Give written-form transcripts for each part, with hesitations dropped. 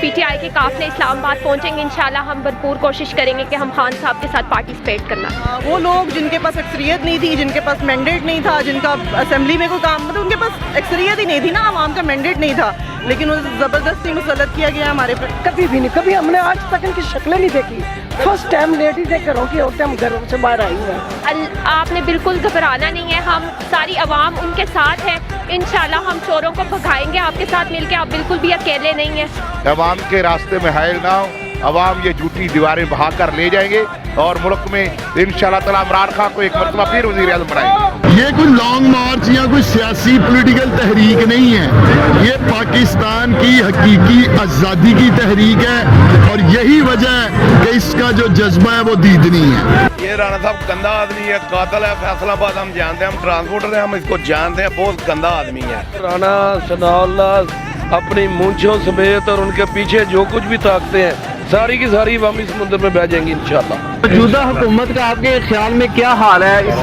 PTI के काफिले इस्लामाबाद पहुंचेंगे इंशाल्लाह। हम भरपूर कोशिश करेंगे कि हम खान साहब के साथ पार्टिसिपेट करना। वो लोग जिनके पास अक्सरियत नहीं थी, जिनके पास मैंडेट नहीं था, जिनका असेंबली में कोई काम, मतलब उनके पास अक्सरियत ही नहीं थी ना, आवाम का मैंडेट नहीं था, लेकिन उन्हें ज़बरदस्ती मुसल्लत किया गया हमारे पर। कभी भी नहीं, कभी हमने आज तक इनकी शक्लें नहीं देखी। फर्स्ट टाइम लेडीज़ घरों की औरतें हम घरों से बाहर आई हैं। आपने बिल्कुल घबराना नहीं है, हम सारी आवाम उनके साथ है। इंशाल्लाह हम चोरों को भगाएंगे आपके साथ मिलके, आप बिल्कुल भी अकेले नहीं हैं। अवाम के रास्ते में हायल ना हो, अवाम ये झूठी दीवारें बहा कर ले जाएंगे और मुल्क में इंशाल्लाह ताला इमरान खान को एक मरतबा फिर वज़ीर आज़म बनाएंगे। ये कोई लॉन्ग मार्च या कोई सियासी पॉलिटिकल तहरीक नहीं है, ये पाकिस्तान की हकीकी आज़ादी की तहरीक है और यही वजह है कि इसका जो जज्बा है वो दीदनी है। ये राणा साहब गंदा आदमी है, कातिल है। फैसलाबाद हम जानते हैं, हम ट्रांसपोर्टर हैं, हम इसको जानते हैं, बहुत गंदा आदमी है। राणा सनाउल्लाह अपनी मूंछों समेत और उनके पीछे जो कुछ भी ताकते हैं सारी की सारी वामी समुद्र में बह जाएंगी इंशाल्लाह। मौजूदा हुकूमत का आपके ख्याल में क्या हाल है इस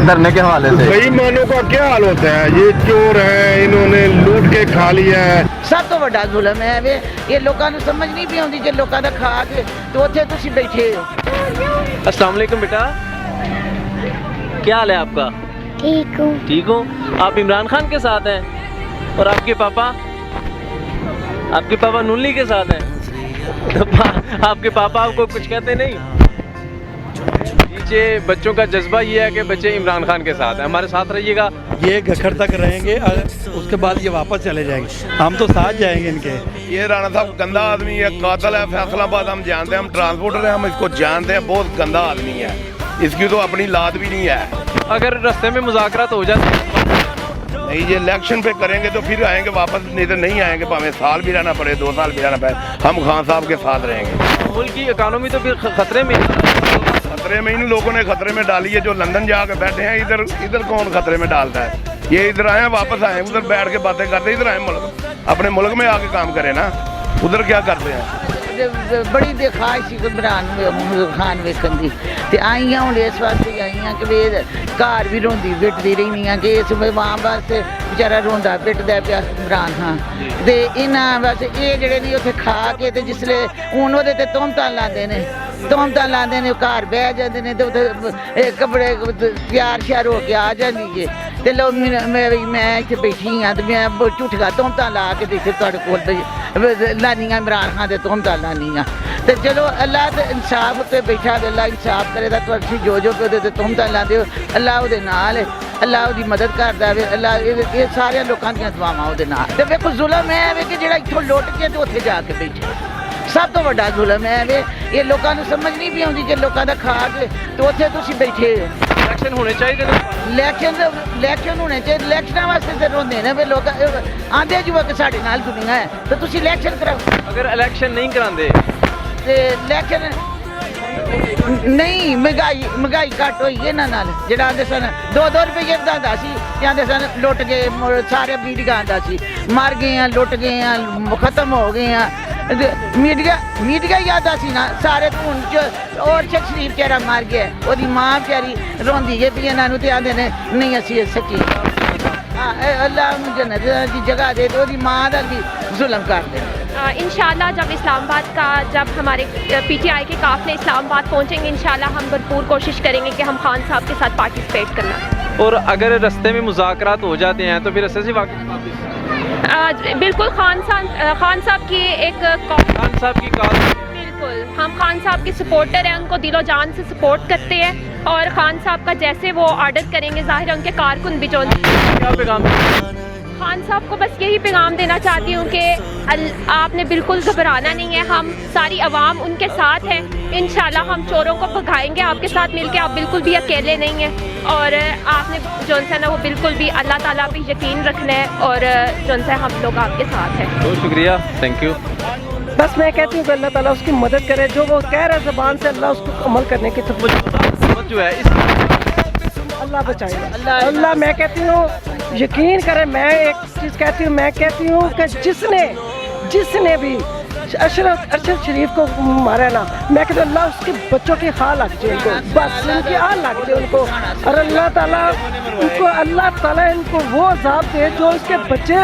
धरने के हवाले से? बेईमानों का क्या हाल होता है? ये चोर हैं, इन्होंने लूट के खा लिया है। सब तो बड़ा जुल्म है वे, ये लोगों को समझ नहीं भी आती कि लोगों का खा के तो उत्थे तुसी बैठे हो। अस्सलाम वालेकुम बेटा, क्या हाल है आपका? ठीक हूँ। ठीक हो? आप इमरान खान के साथ हैं और आपके पापा नुनली के साथ हैं। तो आपके पापा आपको कुछ कहते नहीं? नीचे बच्चों का जज्बा ये है कि बच्चे इमरान खान के साथ हैं। हमारे साथ रहिएगा। ये घर तक रहेंगे, उसके बाद ये वापस चले जाएंगे, हम तो साथ जाएंगे इनके। ये राणा साहब गंदा आदमी है, कातिल है। फैसलाबाद हम जानते हैं, हम ट्रांसपोर्टर हैं, हम इसको जानते हैं, बहुत गंदा आदमी है। इसकी तो अपनी लाद भी नहीं है। अगर रास्ते में मुज़ाकरात हो जाते नहीं, ये इलेक्शन पे करेंगे तो फिर आएंगे वापस, नहीं तो नहीं आएंगे, भाਵੇਂ साल भी रहना पड़े, 2 साल भी रहना पड़े, हम खान साहब के साथ रहेंगे। मुल्क की इकानमी तो फिर खतरे में खतरे में इन लोगों ने खतरे में डाली है जो लंदन जाके बैठे हैं। इधर कौन खतरे में डालता है? ये इधर आए वापस आए, उधर बैठ के बातें करते, इधर आए मुल्क, अपने मुल्क में आके काम करे ना, उधर क्या करते हैं? बड़ी दिखाई सी इमरान खान वेखन की ते आई हूँ इस वास्ते आई हाँ कि घर भी रोंदी पिटदी रही हाँ कि इस मां वास्ते बेचारा रोंदा पिटदा पिया इमरान खान ते इन्हां बस ये जेह्ड़े ने उत्थे खा के ते जिसले हून ओह्दे ते तोहमतां लांदे ने घर बह जाते हैं तो कपड़े त्यार श्यार हो के आ जाती है तो लो मैं इतने बैठी हाँ तो मैं झूठिया तोहमत ला के इतने तुहाडे लानी हाँ इमरान खान से तोहमत लानी हाँ तो चलो अल्लाह तो इंसाफ उत्ते बैठा अल्लाह इंसाफ करे तुसी जो भी तोहमत लाते हो अल्लाह उहदे नाल है, अल्लाह उहदी मदद करदा है। अल्लाह ये सारे लोगों दी दुआवां उहदे नाल। ते वेखो जुल्म है कि जिहड़ा इत्थों लुट के तो उत्थे जाके बैठे, सब तो बड़ा जुल्म है वे। ये लोगों को समझ नहीं भी आती कि लोगों का खा के तो उत्थे तुसी बैठे हो। इलेक्शन होने चाहिए, इलेक्शन होने चाहिए। इलेक्शन वास्ते तो रोंदे ने वे लोग आंदे जुआ कि साडे नाल दुनिया है तो तुसी इलेक्शन कराओ। अगर इलेक्शन नहीं करांदे ते इलेक्शन नहीं, महंगाई घट हुई है इन्हां नाल। जिहड़ा आंदे सन 2-2 रुपये बधांदा सी ते आंदे सन लुट गए, सारे मीडिया आंदा सी मर गए हैं, लुट गए हैं, खत्म हो गए हैं। मीडिया ही आता सी ना सारे हून और शेख शरीफ बेचारा मर गया, ओदी मां बेचारी रोंदी है भी इन्हां नूं ते आंदे ने नहीं असीं सकी। अल्लाह जन्नत की जगह दे तो ओदी मां दा भी जुल्म कर दे। इंशाल्लाह जब हमारे PTI के काफिले इस्लामाबाद पहुंचेंगे इंशाल्लाह हम भरपूर कोशिश करेंगे कि हम खान साहब के साथ पार्टिसिपेट करना। और अगर रास्ते में मुज़ाकरात हो जाते हैं तो फिर ऐसे से वापस बिल्कुल खान साहब की बिल्कुल हम खान साहब के सपोर्टर हैं, उनको दिलो जान से सपोर्ट करते हैं और खान साहब का जैसे वो ऑर्डर करेंगे ज़ाहिर उनके कारकुन भी जो खान साहब को बस यही पैगाम देना चाहती हूँ कि आपने बिल्कुल घबराना नहीं है, हम सारी आवाम उनके साथ है। इंशाल्लाह हम चोरों को भगाएंगे आपके साथ मिलके, आप बिल्कुल भी अकेले नहीं हैं और आपने जो है ना वो बिल्कुल भी अल्लाह ताला पे यकीन रखना है और जो है हम लोग आपके साथ हैं। बहुत शुक्रिया, थैंक यू। बस मैं कहती हूँ कि अल्लाह ताला उसकी मदद करे, जो वो कह रहा है ज़बान से अल्लाह उसको अमल करने की समझ जो है अल्लाह बचाएगा। अल्लाह मैं कहती हूँ यकीन करें, मैं एक चीज़ कहती हूँ, मैं कहती हूँ कि जिसने भी अरशद शरीफ को मारा ना, मैं कहती हूँ अल्लाह उसके बच्चों की हाल लग जाए उनको, बस उनकी हाल लग जाए उनको और अल्लाह ताला इनको वो अज़ाब दे जो उसके बच्चे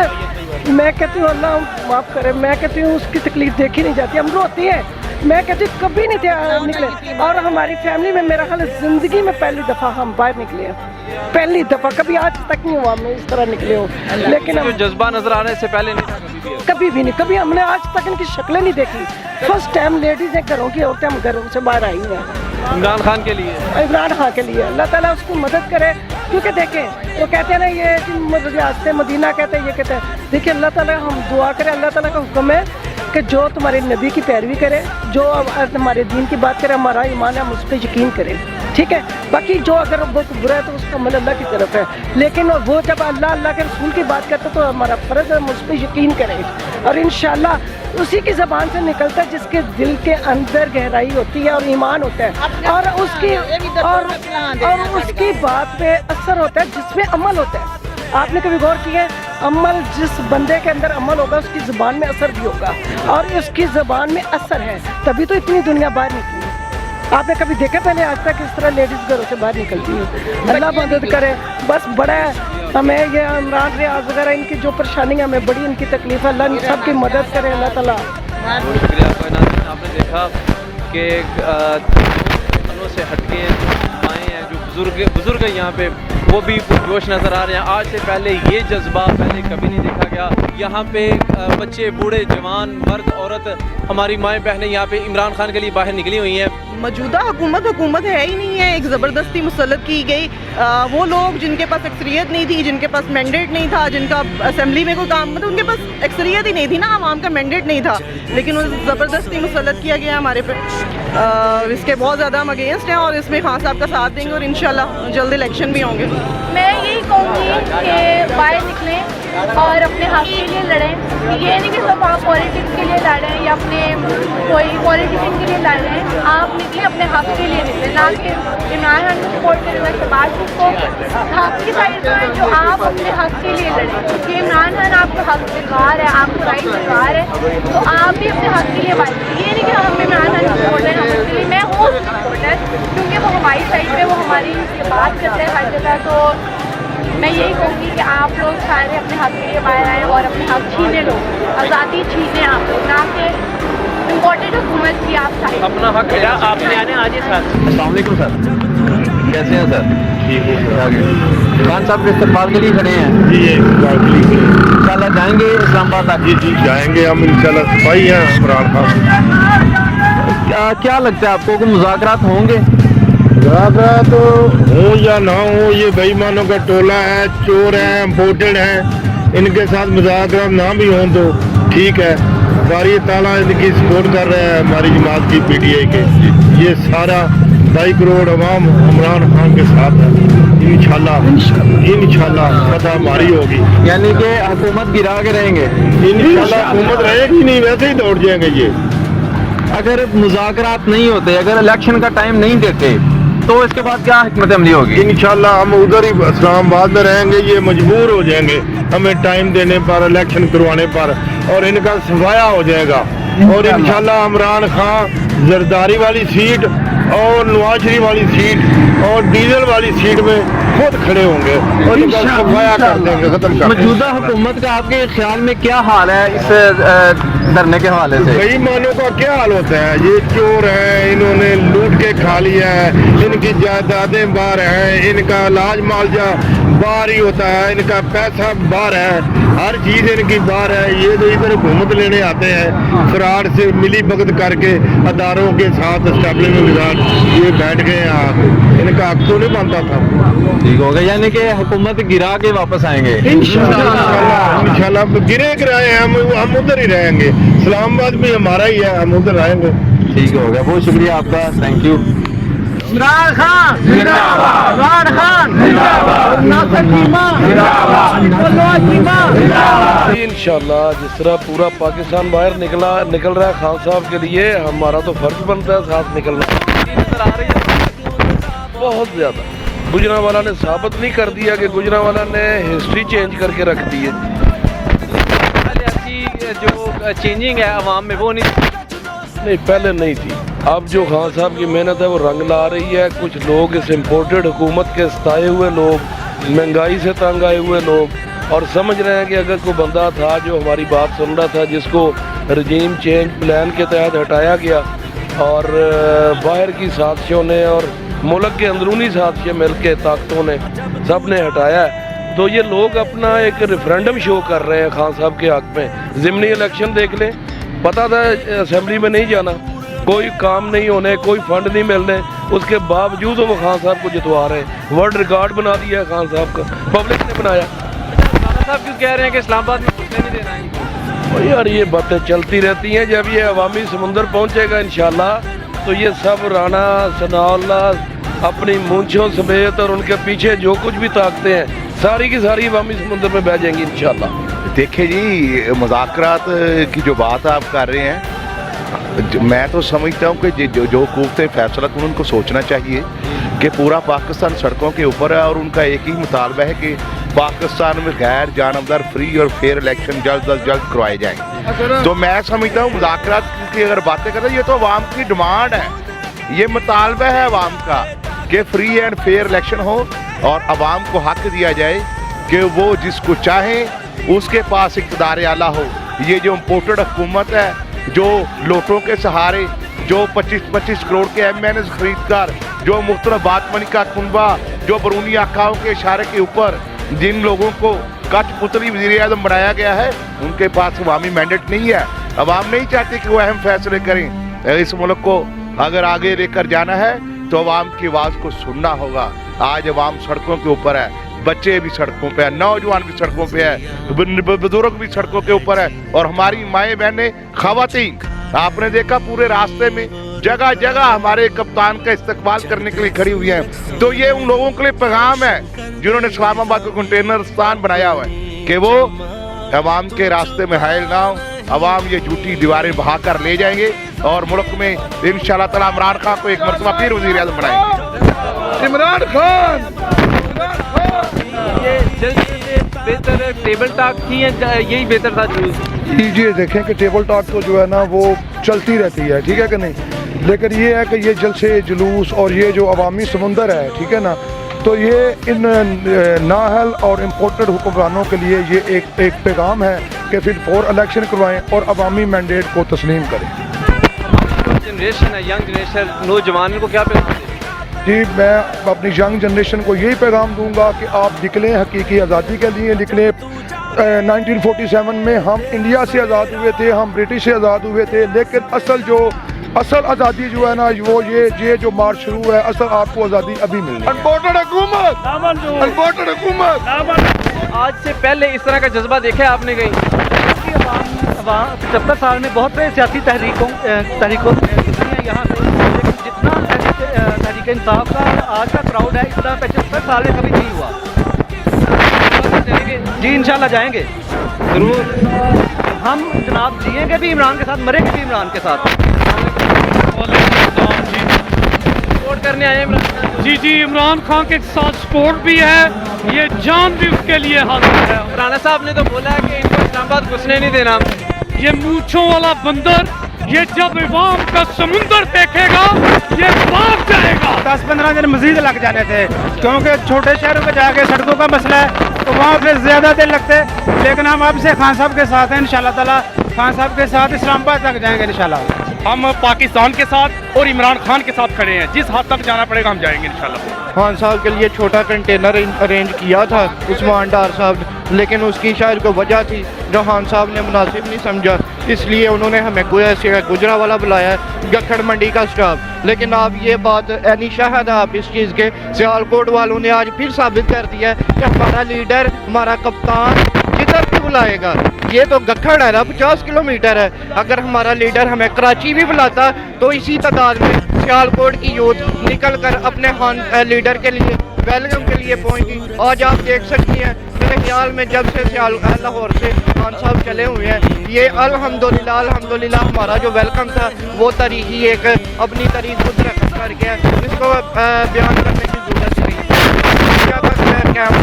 मैं कहती हूँ अल्लाह माफ़ करे, मैं कहती हूँ उसकी तकलीफ देखी नहीं जाती, हम रोती हैं। मैं कहती हूँ कभी नहीं निकले, और हमारी फैमिली में मेरा ख्याल है ज़िंदगी में पहली दफ़ा हम बाहर निकले हैं, पहली दफ़ा, कभी आज तक नहीं हुआ हम इस तरह निकले हो। लेकिन हम जज्बा नजर आने से पहले नहीं था कभी भी नहीं, कभी हमने आज तक इनकी शक्लें नहीं देखी। फर्स्ट टाइम लेडीज़ हैं, घरों की औरतें हम घरों से बाहर आई हैं इमरान खान के लिए। इमरान खान के लिए। अल्लाह ताला उसकी मदद करे, क्योंकि देखें वो कहते हैं ना, ये रियासत मदीना कहते हैं, ये कहते हैं, देखिए अल्लाह ताला हम दुआ करें, अल्लाह ताला का हुक्म है कि जो तुम्हारे नबी की पैरवी करे, जो हमारे दीन की बात करे, हमारा ईमान है, हम उस पर यकीन करें, ठीक है। बाकी जो अगर वो बुरा है तो उसका अमल अल्लाह की तरफ है, लेकिन वो जब अल्लाह के रसूल की बात करते तो हमारा फ़र्ज़ है हम उस पर यकीन करें, और इंशाअल्लाह उसी की ज़बान से निकलता है जिसके दिल के अंदर गहराई होती है और ईमान होता है, और उसकी बात पे असर होता है जिसमें अमल होता है। आपने कभी गौर किया है, अमल जिस बंदे के अंदर अमल होगा उसकी ज़बान में असर भी होगा, और उसकी ज़बान में असर है तभी तो इतनी दुनिया बाहर निकली है। आपने कभी देखा पहले आज तक इस तरह लेडीज़ घरों से बाहर निकलती है? अल्लाह मदद करे, बस बड़ा है हमें ये इमरान रियाज वगैरह इनकी जो परेशानियाँ, हमें बड़ी इनकी तकलीफ है, अल्लाह इन सब की मदद करे अल्लाह ताला। बहुत शुक्रिया आपका नाज़रीन, आपने देखा कि से हटके आए हैं जो बुजुर्ग हैं यहाँ पे, वो भी पुरजोश नज़र आ रहे हैं। आज से पहले ये जज्बा पहले कभी नहीं देखा गया। यहाँ पे बच्चे, बूढ़े, जवान, मर्द, औरत, हमारी माएँ बहनें यहाँ पे इमरान खान के लिए बाहर निकली हुई हैं। मौजूदा हुकूमत है ही नहीं है, एक ज़बरदस्ती मुसल्लत की गई। वो लोग जिनके पास अक्सरियत नहीं थी, जिनके पास मैंडेट नहीं था, जिनका असेंबली में कोई काम, मतलब उनके पास अक्सरियत ही नहीं थी ना, आवाम का मैंडेट नहीं था, लेकिन वो ज़बरदस्ती मुसल्लत किया गया हमारे पे। इसके बहुत ज़्यादा हम अगेंस्ट हैं, और इसमें खान साहब का साथ देंगे, और इंशाल्लाह जल्द इलेक्शन भी होंगे। मैं यही कहूँगी कि बाहर निकलें और अपने हक़ के लिए लड़ें। ये नहीं कि सब आप पॉलिटिक्स के लिए लड़ रहे हैं या अपने कोई पॉलिटिशियन के लिए लड़ रहे हैं, आप निकलें अपने हक़ के लिए निकलें, ना कि इमरान खान को सपोर्ट करें या शहबाज शरीफ को। हक़ की साइड में जो आप अपने हक़ के लिए लड़ें, क्योंकि इमरान खान आपको हक़ दिलवा रहा है, आपको राइट दिलवा रहा है, तो आप भी अपने हक़ के लिए बात करें। ये नहीं कि हम इमरान खान को सपोर्ट हैं, हम उसके लिए, मैं हूँ उसकी सपोर्टर, क्योंकि वो हमारी साइड पे, वो हमारी बात करते हैं हर जगह। तो मैं यही कहूँगी कि आप लोग सारे अपने हक़ के लिए बाहर आएँ और अपने हक़ छीने लो, आज़ादी छीने आप लोग, ना कि इम्पोर्टेड हुकूमत की आप सारे अपना हक़ है आपने आने आज ही सर। अस्सलाम वालेकुम सर, कैसे हैं सर? ठीक है। खान साहब के इस्तेमाल के लिए खड़े हैं जी, इंशाल्लाह जाएंगे इस्लामाबाद तक? जी जाएंगे हम इंशाल्लाह, सफाई है इमरान खान। क्या लगता है आपको कि मुज़ाकरात होंगे? तो हो या ना हो, ये बेईमानों का टोला है, चोर हैं, इम्पोर्टेड हैं, इनके साथ मुज़ाकरात ना भी हों तो ठीक है। सारी ताला इनकी सपोर्ट कर रहे हैं हमारी जमात की, PTI के। ये सारा 2.5 करोड़ अवाम इमरान खान के साथ है। इंशाल्लाह पता हमारी होगी, यानी कि हुकूमत गिरा के रहेंगे इंशाल्लाह। हुकूमत रहेगी नहीं, वैसे ही दौड़ जाएंगे ये। अगर मुज़ाकरात नहीं होते, अगर इलेक्शन का टाइम नहीं देते, तो इसके बाद क्या हिकमत अमली होगी? इंशाल्लाह हम उधर ही इस्लामाबाद में रहेंगे, ये मजबूर हो जाएंगे हमें टाइम देने पर, इलेक्शन करवाने पर, और इनका सफाया हो जाएगा। और इंशाल्लाह इमरान खान जरदारी वाली सीट और नवाज शरीफ वाली सीट और डीजल वाली सीट में खुद खड़े होंगे और इनका सफाया कर देंगे, खत्म कर देंगे। मौजूदा हुकूमत का आपके ख्याल में क्या हाल है इस धरने के हवाले से? बेईमानों का क्या हाल होता है? ये चोर हैं, इन्होंने लूट के खा लिया है, इनकी जायदादें बाहर हैं, इनका लाज मालजा बाहर ही होता है, इनका पैसा बाहर है, हर चीज़ इनकी बाहर है। ये तो इधर हुकूमत लेने आते हैं, फराड से मिली भगत करके अदारों के साथ एस्टेब्लिशमेंट के साथ ये बैठ गए हैं। इनका हक तो नहीं बनता था। ठीक हो गया, यानी कि हुकूमत गिरा के वापस आएंगे इंशाल्लाह। गिरे गिराए हम उधर ही रहेंगे, इस्लामाबाद भी हमारा ही है, हम उधर आएंगे। ठीक हो गया, बहुत शुक्रिया आपका, थैंक यू। इमरान खान जिंदाबाद, इमरान खान जिंदाबाद, नासिर चीमा जिंदाबाद, फवाद चीमा जिंदाबाद। इंशाल्लाह जिस तरह पूरा पाकिस्तान बाहर निकल रहा है खान साहब के लिए, हमारा तो फर्ज बनता है साथ निकलना। नजर आ रही है बहुत ज़्यादा। गुजरांवाला ने साबित नहीं कर दिया कि गुजरांवाला ने हिस्ट्री चेंज करके रख दी है। पहले ऐसी जो चेंजिंग है अवाम में वो नहीं पहले नहीं थी। अब जो खान साहब की मेहनत है वो रंग ला रही है। कुछ लोग, इस इम्पोर्टेड हुकूमत के सताए हुए लोग, महंगाई से तंग आए हुए लोग, اور سمجھ رہے ہیں کہ اگر کوئی بندہ تھا جو ہماری بات سن رہا تھا، جس کو رجیم چینج پلان کے تحت ہٹایا گیا اور باہر کی سازشوں نے اور ملک کے اندرونی سازشیں مل کے طاقتوں نے سب نے ہٹایا ہے، تو یہ لوگ اپنا ایک ریفرینڈم شو کر رہے ہیں خان صاحب کے حق میں۔ ضمنی الیکشن دیکھ لیں، پتہ تھا اسمبلی میں نہیں جانا، کوئی کام نہیں ہونے، کوئی فنڈ نہیں ملنے، اس کے باوجود وہ خان صاحب کو جتوا رہے ہیں۔ ورلڈ ریکارڈ بنا دیا ہے خان صاحب کا، پبلک نے بنایا۔ رانا صاحب کیوں کہہ رہے ہیں کہ اسلام آباد میں گھسنے نہیں دینا ہے؟ یار یہ باتیں چلتی رہتی ہیں، جب یہ عوامی سمندر پہنچے گا انشاءاللہ تو یہ سب رانا ثناء اللہ اپنی مونچھوں سمیت اور ان کے پیچھے جو کچھ بھی طاقتیں ہیں ساری کی ساری عوامی سمندر میں بہ جائیں گی انشاءاللہ۔ دیکھیں جی، مذاکرات کی جو بات آپ کر رہے ہیں، میں تو سمجھتا ہوں کہ جو قوتیں فیصلہ کن ان کو سوچنا چاہیے کہ پورا پاکستان سڑکوں کے اوپر ہے اور ان کا ایک ہی مطالبہ ہے کہ پاکستان میں غیر جانبدار فری اور فیئر الیکشن جلد از جلد کروائے جائیں۔ تو میں سمجھتا ہوں مذاکرات کی اگر باتیں کرتے ہیں، یہ تو عوام کی ڈیمانڈ ہے، یہ مطالبہ ہے عوام کا کہ فری اینڈ فیئر الیکشن ہو اور عوام کو حق دیا جائے کہ وہ جس کو چاہیں اس کے پاس اقتدار اعلیٰ ہو۔ یہ جو امپورٹڈ حکومت ہے، جو لوٹوں کے سہارے، جو 25 کروڑ کے ایم این ایز خرید کر، جو مختلف بات منی کا کنبہ، جو برونی آقاؤں کے اشارے کے اوپر جن لوگوں کو کچھ پتلی وزیر اعظم بنایا گیا ہے، ان کے پاس عوامی مینڈیٹ نہیں ہے۔ عوام نہیں چاہتے کہ وہ اہم فیصلے کریں۔ اس ملک کو اگر آگے لے کر جانا ہے تو عوام کی آواز کو سننا ہوگا۔ آج عوام سڑکوں کے اوپر ہے، بچے بھی سڑکوں پہ ہیں، نوجوان بھی سڑکوں پہ ہے، بزرگ بھی سڑکوں کے اوپر ہے، اور ہماری مائیں بہنیں، خواتین، آپ نے دیکھا پورے راستے میں جگہ جگہ ہمارے کپتان کا استقبال کرنے کے لیے کھڑی ہوئی ہیں۔ تو یہ ان لوگوں کے لیے پیغام ہے جنہوں نے اسلام آباد کو کنٹینرستان بنایا ہوا ہے کہ وہ عوام کے راستے میں حائل نہ ہو۔ عوام یہ جھوٹی دیواریں بہا کر لے جائیں گے اور ملک میں انشاءاللہ تعالی عمران خان کو ایک مرتبہ پھر وزیر اعظم بنائیں گے۔ عمران خان یہ جلسے سے بہتر ہے ٹیبل ٹاک کی ہے، یہی بہتر تھا یہ دیکھیں کہ ٹیبل ٹاک تو جو ہے نا وہ چلتی رہتی ہے، ٹھیک ہے کہ نہیں، لیکن یہ ہے کہ یہ جلسے جلوس اور یہ جو عوامی سمندر ہے، ٹھیک ہے نا، تو یہ ان نااہل اور امپورٹڈ حکمرانوں کے لیے یہ ایک پیغام ہے کہ پھر فور الیکشن کروائیں اور عوامی مینڈیٹ کو تسلیم کریں۔ جنریشن ہے، ینگ جنریشن، نوجوانوں کو کیا پیغام دیں؟ جی میں اپنی ینگ جنریشن کو یہی پیغام دوں گا کہ آپ نکلیں حقیقی آزادی کے لیے نکلیں۔ 1947 میں ہم انڈیا سے آزاد ہوئے تھے، ہم برٹش سے آزاد ہوئے تھے، لیکن اصل آزادی جو ہے نا وہ یہ جو مارچ شروع ہے، اصل آپ کو آزادی ابھی ملنی ہے۔ امپورٹڈ حکومت آج سے پہلے اس طرح کا جذبہ دیکھا ہے آپ نے کہیں؟ 75 سال میں بہت سے سیاسی تحریکوں یہاں سے، لیکن جتنا تحریک انصاف کا آج کا کراؤڈ ہے اتنا 75 سال میں کبھی نہیں ہوا۔ جی انشاءاللہ جائیں گے ضرور، ہم جناب جئیں گے بھی عمران کے ساتھ، مریں گے بھی عمران کے ساتھ۔ سپورٹ کرنے آئے ہیں عمران خان؟ جی عمران خان کے ساتھ سپورٹ بھی ہے، یہ جان بھی اس کے لیے حاضر ہے۔ رانا صاحب نے تو بولا ہے کہ ان کو اسلام آباد گھسنے نہیں دینا۔ یہ مونچھوں والا بندر یہ جب عوام کا سمندر دیکھے گا یہ بھاگ جائے گا۔ 10-15 دن مزید لگ جانے تھے، کیونکہ چھوٹے شہروں پہ جا کے سڑکوں کا مسئلہ ہے تو وہاں پھر زیادہ دن لگتے، لیکن ہم اب سے خان صاحب کے ساتھ ہیں انشاءاللہ تعالیٰ، خان صاحب کے ساتھ اسلام آباد تک جائیں گے انشاءاللہ۔ ہم پاکستان کے ساتھ اور عمران خان کے ساتھ کھڑے ہیں، جس حد تک جانا پڑے گا ہم جائیں گے انشاءاللہ۔ خان صاحب کے لیے چھوٹا کنٹینر ارینج کیا تھا عثمان ڈار صاحب، لیکن اس کی شاید کوئی وجہ تھی جو خان صاحب نے مناسب نہیں سمجھا، اس لیے انہوں نے ہمیں گجرا والا بلایا ہے، گکھڑ منڈی کا سٹاف۔ لیکن آپ یہ بات عینی شاہد ہے آپ اس چیز کے، سیالکوٹ والوں نے آج پھر ثابت کر دیا ہے کہ ہمارا لیڈر، ہمارا کپتان جدھر بھی بلائے گا، یہ تو گکھڑ ہے نا 50 کلومیٹر ہے، اگر ہمارا لیڈر ہمیں کراچی بھی بلاتا تو اسی تعداد میں سیالکوٹ کی یوتھ نکل کر اپنے لیڈر کے لیے ویلکم کے لیے پہنچی۔ آج آپ دیکھ سکتی ہیں میرے خیال میں جب سے لاہور سے خان صاحب چلے ہوئے ہیں، یہ الحمدللہ ہمارا جو ویلکم تھا وہ تاریخی ایک اپنی تاریخ خود رقم کر گیا، اس کو بیان کرنے کی ضرورت نہیں۔ کیمرہ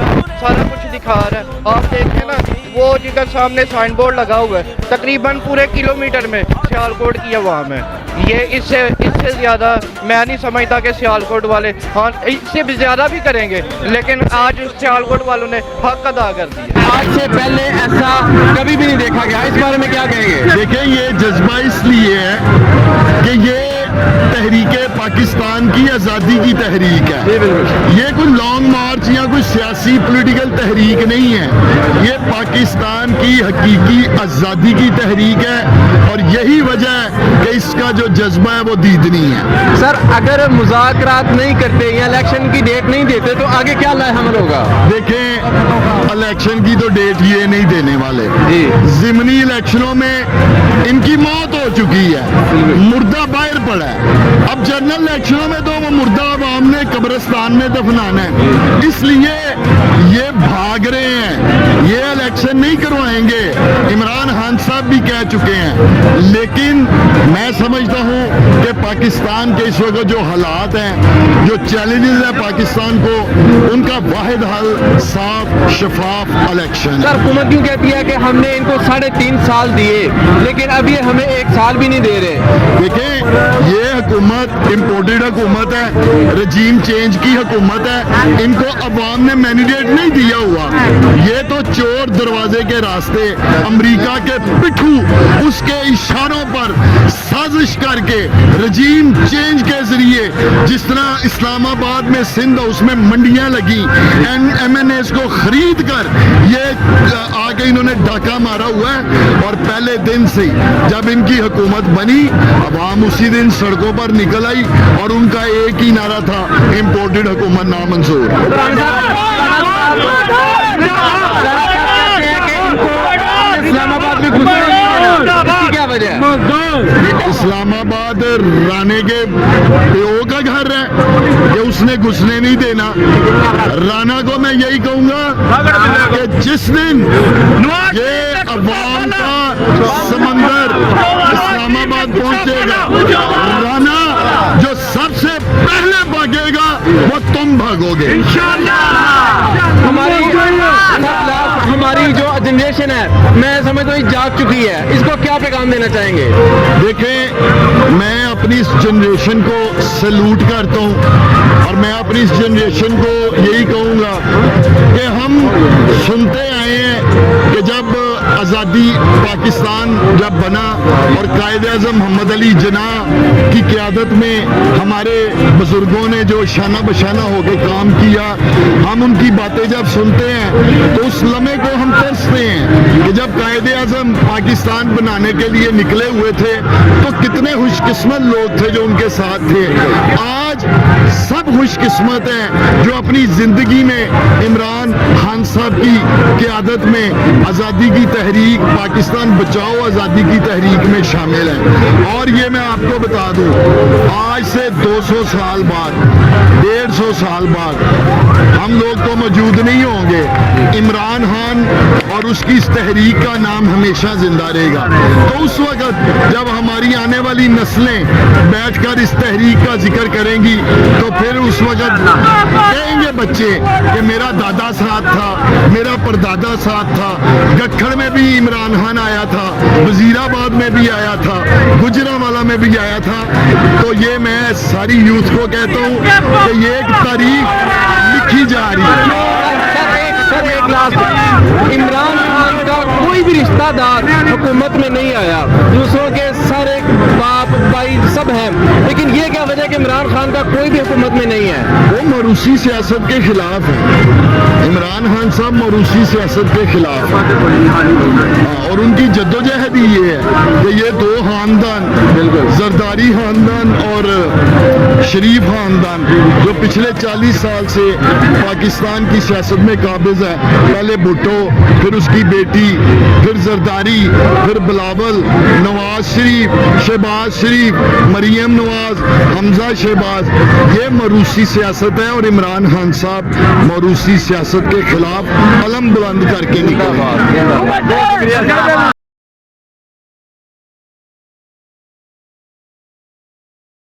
سارا کچھ دکھا رہا ہے، آپ دیکھیں نا وہ جدھر سامنے سائن بورڈ لگا ہوا ہے، تقریباً پورے کلومیٹر میں سیالکوٹ کی عوام ہے، یہ اس سے से ज़्यादा मैं नहीं समझता कि सियालकोट वाले, हाँ इससे भी ज़्यादा भी करेंगे, लेकिन आज सियालकोट वालों ने हक अदा कर दिया। आज से पहले ऐसा कभी भी नहीं देखा गया, इस बारे में क्या कहेंगे? देखिए, ये जज्बा इसलिए है कि ये तहरीक पाकिस्तान की आज़ादी की तहरीक है। ये कोई लॉन्ग मार्च या कोई सियासी पॉलिटिकल तहरीक नहीं है, ये पाकिस्तान की हकीकी आज़ादी की तहरीक है और यही वजह है कि इसका जो जज्बा है वो दीदनी है। सर, अगर मुज़ाकरात नहीं करते या इलेक्शन की डेट नहीं देते तो आगे क्या लाएहमल होगा? देखें, इलेक्शन की तो डेट ये नहीं देने वाले। ज़िमनी इलेक्शनों में इनकी मौत हो चुकी है, मुर्दा बाहर पड़ा है। अब जनरल इलेक्शनों में तो वो मुर्दा आवाम ने कब्रिस्तान में दफनाना है, इसलिए ये भाग रहे हैं, ये इलेक्शन नहीं करवाएंगे। इमरान खान साहब भी कह चुके हैं, लेकिन मैं समझता हूँ कि पाकिस्तान के इस वक्त जो हालात हैं, जो चैलेंजेस है पाकिस्तान को, उनका वाहिद हल साफ शफाफ इलेक्शन। सर, हुकूमत क्यों कहती है कि हमने इनको 3.5 साल दिए, लेकिन अब ये हमें 1 साल भी नहीं दे रहे? देखें, ये हुकूमत इम्पोर्टेड हुकूमत है, रजीम चेंज की हुकूमत है, इनको अवाम ने मैंडेट नहीं दिया हुआ। ये तो चोर दरवाजे के रास्ते, अमेरिका के पिट्ठू उसके इशारों पर साजिश करके रजीम चेंज के जरिए, जिस तरह इस्लामाबाद में सिंध उसमें मंडियां लगी, MNAs को खरीद कर ये आगे इन्होंने डाका मारा हुआ है। और पहले दिन से जब इनकी हुकूमत बनी, अवाम उसी दिन सड़कों पर निकल आई और उनका एक ही नारा था, इम्पोर्टेड हुकूमत नामंजूर। इस्लामाबाद में क्या वजह है? इस्लामाबाद राणे के पियो का घर है, ये उसने घुसने नहीं देना। राणा को मैं यही कहूंगा कि जिस दिन ये अवाम का समंदर इस्लामाबाद पहुंचेगा, राणा जो सबसे पहले भागेगा वो तुम भागोगे। हमारी जो जनरेशन है, मैं समझता हूँ जाग चुकी है, इसको क्या पैगाम देना चाहेंगे? देखें, मैं अपनी इस जनरेशन को सैल्यूट करता हूँ और मैं अपनी इस जनरेशन को यही कहूँगा कि हम सुनते आए हैं कि जब आज़ादी पाकिस्तान जब बना और कायद-ए-आज़म मोहम्मद अली जिन्ना की क़यादत में हमारे बुज़ुर्गों ने जो शाना बशाना होकर काम किया, हम उनकी बातें जब सुनते हैं तो उस लम्हे को हम तरसते हैं कि जब कायद-ए-आज़म पाकिस्तान बनाने के लिए निकले हुए थे तो कितने खुशकिस्मत लोग थे जो उनके साथ थे। आज सब खुशकिस्मत हैं जो अपनी ज़िंदगी में इमरान खान साहब की क़यादत में आज़ादी की तहरीक, पाकिस्तान बचाओ आज़ादी की तहरीक में शामिल हैं। और ये मैं आपको बता दूं, आज से 200 साल बाद, 150 साल बाद हम लोग तो मौजूद नहीं होंगे, इमरान खान और उसकी इस तहरीक का नाम हमेशा जिंदा रहेगा। तो उस वक्त जब हमारी आने वाली नस्लें बैठकर इस तहरीक का जिक्र करेंगी तो फिर उस वक्त कहेंगे बच्चे कि मेरा दादा साथ था, मेरा परदादा साथ था, गट्ठड़ में भी इमरान खान आया था, वजीराबाद में भी आया था, गुजरांवाला में भी आया था। तो ये मैं सारी यूथ को कहता हूँ कि ये एक तारीख लिखी जा रही है। इमरान खान का कोई भी रिश्तेदार हुकूमत में नहीं आया, दूसरों के सारे बाप भाई सब हैं, लेकिन ये क्या वजह कि इमरान खान का कोई भी हुकूमत में नहीं है? वो मरूसी सियासत के खिलाफ है। इमरान खान साहब मरूसी सियासत के खिलाफ है और उनकी जद्दोजहद ही ये है कि ये दो खानदान, जरदारी खानदान और शरीफ खानदान, जो पिछले 40 साल से पाकिस्तान की सियासत में काबिज है, पहले भुट्टो, फिर उसकी बेटी, फिर जरदारी, फिर बिलावल, नवाज शरीफ, शहबाज शरीफ, मरियम नवाज, हमजा शहबाज, ये मरूसी सियासत है। और इमरान खान साहब मरूसी सियासत के खिलाफ अलम बुलंद करके निकले।